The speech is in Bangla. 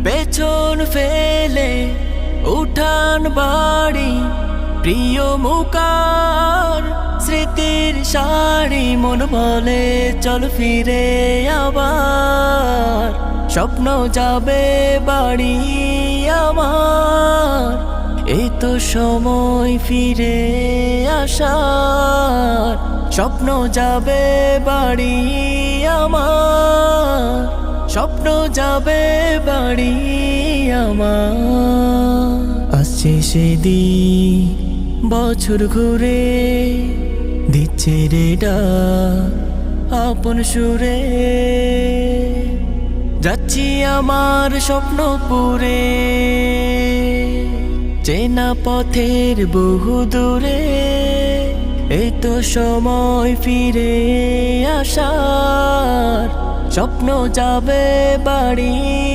পেছন ফেলে উঠান বাড়ি প্রিয় মুকার স্মৃতির শাড়ি মন বলে চল ফিরে আবার স্বপ্ন যাবে বাড়ি আমার এই তো সময় ফিরে আসার স্বপ্ন যাবে বাড়ি আমার স্বপ্ন যাবে বাড়ি আমার আসছে সেদিন বছর ঘুরে দিচ্ছে রে ডাক আপন সুরে যাচ্ছি আমার স্বপ্নপুরে চেনা পথের বহু দূরে এই তো সময় ফিরে আসার স্বপ্ন যাবে বাড়ি।